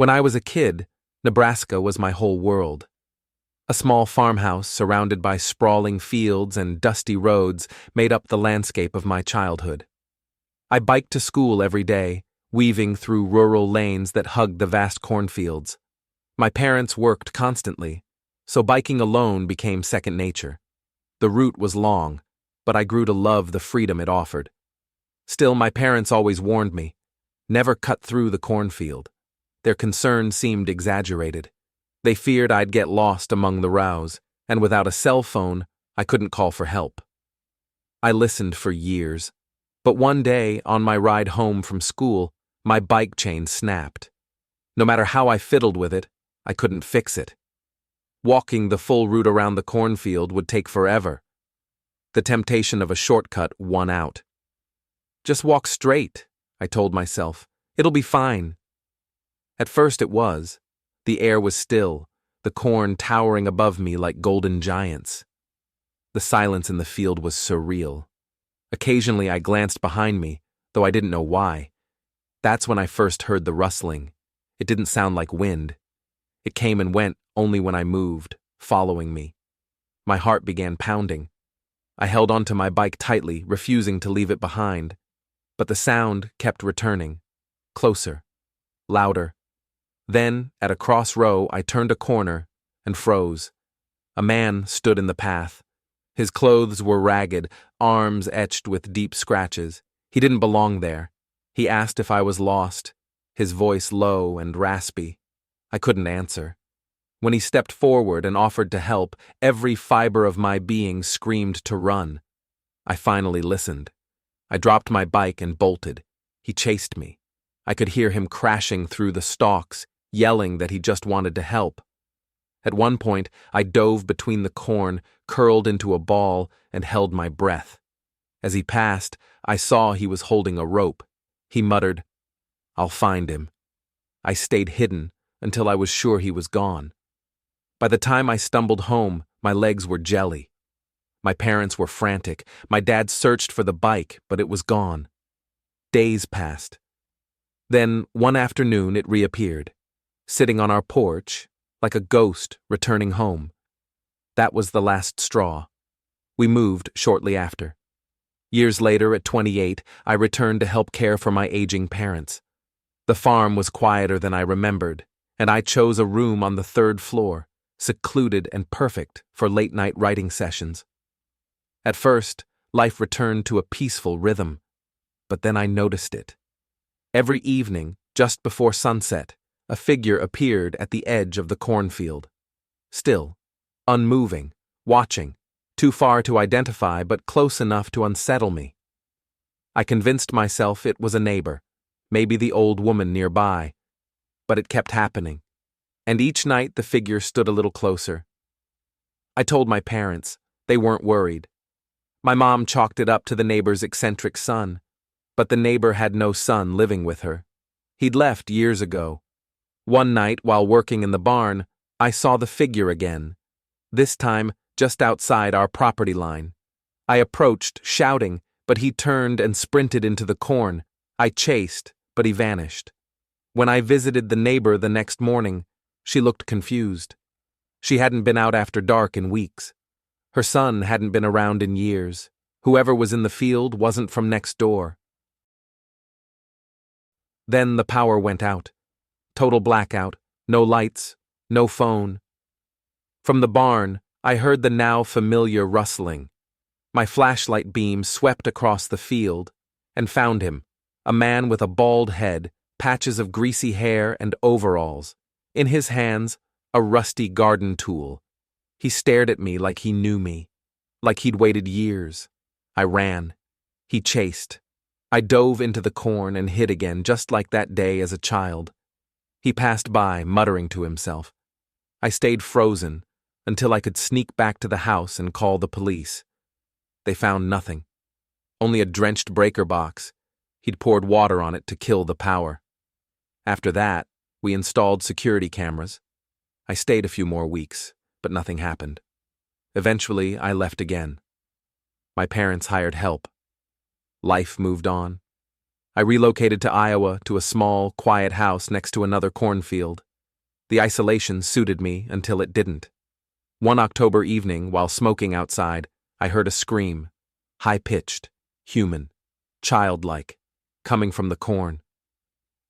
When I was a kid, Nebraska was my whole world. A small farmhouse surrounded by sprawling fields and dusty roads made up the landscape of my childhood. I biked to school every day, weaving through rural lanes that hugged the vast cornfields. My parents worked constantly, so biking alone became second nature. The route was long, but I grew to love the freedom it offered. Still, my parents always warned me, never cut through the cornfield. Their concern seemed exaggerated. They feared I'd get lost among the rows, and without a cell phone, I couldn't call for help. I listened for years, but one day, on my ride home from school, my bike chain snapped. No matter how I fiddled with it, I couldn't fix it. Walking the full route around the cornfield would take forever. The temptation of a shortcut won out. Just walk straight, I told myself. It'll be fine. At first it was. The air was still, the corn towering above me like golden giants. The silence in the field was surreal. Occasionally I glanced behind me, though I didn't know why. That's when I first heard the rustling. It didn't sound like wind. It came and went only when I moved, following me. My heart began pounding. I held onto my bike tightly, refusing to leave it behind. But the sound kept returning. Closer. Louder. Then, at a crossrow, I turned a corner and froze. A man stood in the path. His clothes were ragged, arms etched with deep scratches. He didn't belong there. He asked if I was lost, his voice low and raspy. I couldn't answer. When he stepped forward and offered to help, every fiber of my being screamed to run. I finally listened. I dropped my bike and bolted. He chased me. I could hear him crashing through the stalks, yelling that he just wanted to help. At one point, I dove between the corn, curled into a ball, and held my breath. As he passed, I saw he was holding a rope. He muttered, "I'll find him." I stayed hidden until I was sure he was gone. By the time I stumbled home, my legs were jelly. My parents were frantic. My dad searched for the bike, but it was gone. Days passed. Then, one afternoon, it reappeared, sitting on our porch, like a ghost returning home. That was the last straw. We moved shortly after. Years later, at 28, I returned to help care for my aging parents. The farm was quieter than I remembered, and I chose a room on the third floor, secluded and perfect for late-night writing sessions. At first, life returned to a peaceful rhythm, but then I noticed it. Every evening, just before sunset, a figure appeared at the edge of the cornfield. Still, unmoving, watching, too far to identify but close enough to unsettle me. I convinced myself it was a neighbor, maybe the old woman nearby, but it kept happening, and each night the figure stood a little closer. I told my parents. They weren't worried. My mom chalked it up to the neighbor's eccentric son, but the neighbor had no son living with her. He'd left years ago. One night, while working in the barn, I saw the figure again, this time just outside our property line. I approached, shouting, but he turned and sprinted into the corn. I chased, but he vanished. When I visited the neighbor the next morning, she looked confused. She hadn't been out after dark in weeks. Her son hadn't been around in years. Whoever was in the field wasn't from next door. Then the power went out. Total blackout, no lights, no phone. From the barn, I heard the now familiar rustling. My flashlight beam swept across the field and found him, a man with a bald head, patches of greasy hair and overalls. In his hands, a rusty garden tool. He stared at me like he knew me, like he'd waited years. I ran. He chased. I dove into the corn and hid again, just like that day as a child. He passed by, muttering to himself. I stayed frozen until I could sneak back to the house and call the police. They found nothing. Only a drenched breaker box. He'd poured water on it to kill the power. After that, we installed security cameras. I stayed a few more weeks, but nothing happened. Eventually, I left again. My parents hired help. Life moved on. I relocated to Iowa to a small, quiet house next to another cornfield. The isolation suited me until it didn't. One October evening, while smoking outside, I heard a scream, high-pitched, human, childlike, coming from the corn.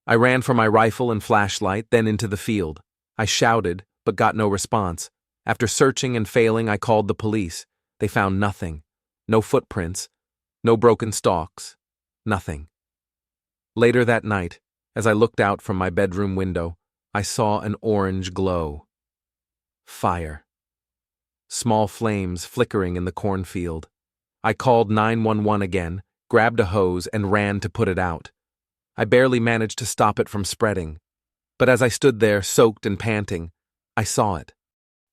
I ran for my rifle and flashlight, then into the field. I shouted, but got no response. After searching and failing, I called the police. They found nothing. No footprints, no broken stalks, nothing. Later that night, as I looked out from my bedroom window, I saw an orange glow. Fire. Small flames flickering in the cornfield. I called 911 again, grabbed a hose, and ran to put it out. I barely managed to stop it from spreading. But as I stood there, soaked and panting, I saw it.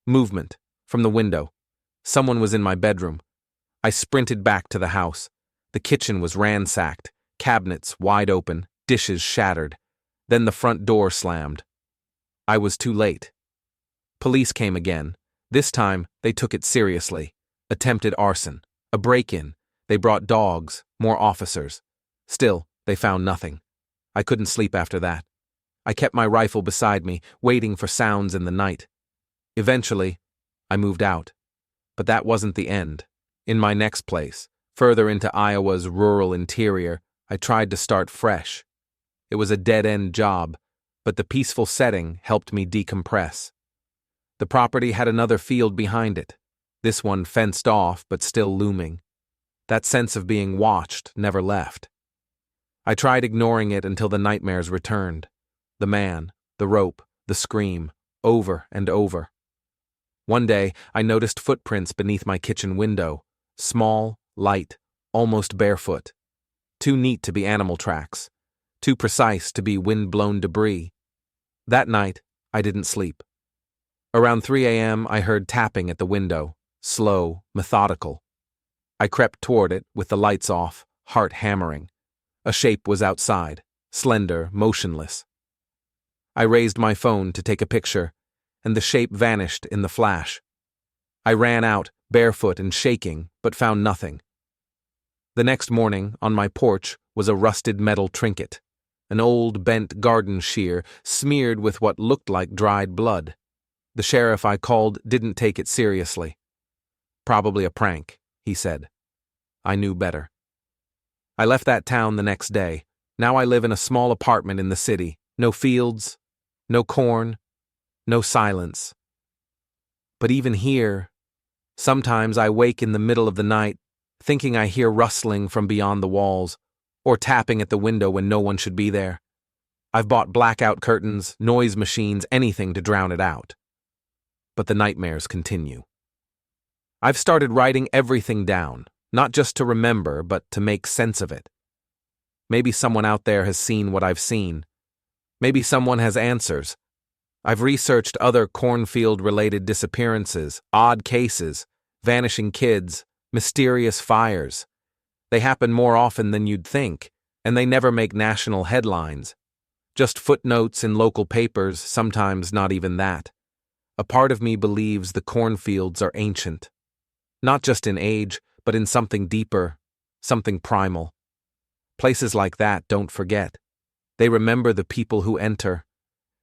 Movement. From the window. Someone was in my bedroom. I sprinted back to the house. The kitchen was ransacked, cabinets wide open, dishes shattered. Then the front door slammed. I was too late. Police came again. This time, they took it seriously. Attempted arson. A break-in. They brought dogs, more officers. Still, they found nothing. I couldn't sleep after that. I kept my rifle beside me, waiting for sounds in the night. Eventually, I moved out. But that wasn't the end. In my next place, further into Iowa's rural interior, I tried to start fresh. It was a dead-end job, but the peaceful setting helped me decompress. The property had another field behind it, this one fenced off but still looming. That sense of being watched never left. I tried ignoring it until the nightmares returned. The man, the rope, the scream, over and over. One day, I noticed footprints beneath my kitchen window, small, light, almost barefoot. Too neat to be animal tracks, too precise to be wind-blown debris. That night, I didn't sleep. Around 3 a.m., I heard tapping at the window, slow, methodical. I crept toward it with the lights off, heart hammering. A shape was outside, slender, motionless. I raised my phone to take a picture, and the shape vanished in the flash. I ran out, barefoot and shaking, but found nothing. The next morning, on my porch, was a rusted metal trinket, an old bent garden shear smeared with what looked like dried blood. The sheriff I called didn't take it seriously. Probably a prank, he said. I knew better. I left that town the next day. Now I live in a small apartment in the city. No fields, no corn, no silence. But even here, sometimes I wake in the middle of the night, thinking I hear rustling from beyond the walls, or tapping at the window when no one should be there. I've bought blackout curtains, noise machines, anything to drown it out. But the nightmares continue. I've started writing everything down, not just to remember, but to make sense of it. Maybe someone out there has seen what I've seen. Maybe someone has answers. I've researched other cornfield-related disappearances, odd cases, vanishing kids, mysterious fires. They happen more often than you'd think, and they never make national headlines. Just footnotes in local papers, sometimes not even that. A part of me believes the cornfields are ancient. Not just in age, but in something deeper, something primal. Places like that don't forget. They remember the people who enter.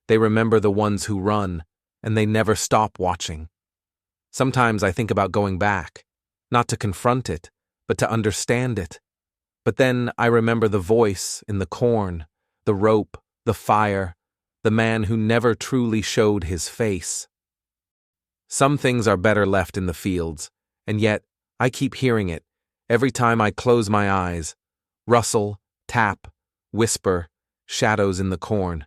They remember the ones who run, and they never stop watching. Sometimes I think about going back, not to confront it, but to understand it. But then I remember the voice in the corn, the rope, the fire, the man who never truly showed his face. Some things are better left in the fields, and yet I keep hearing it every time I close my eyes. Rustle, tap, whisper, shadows in the corn.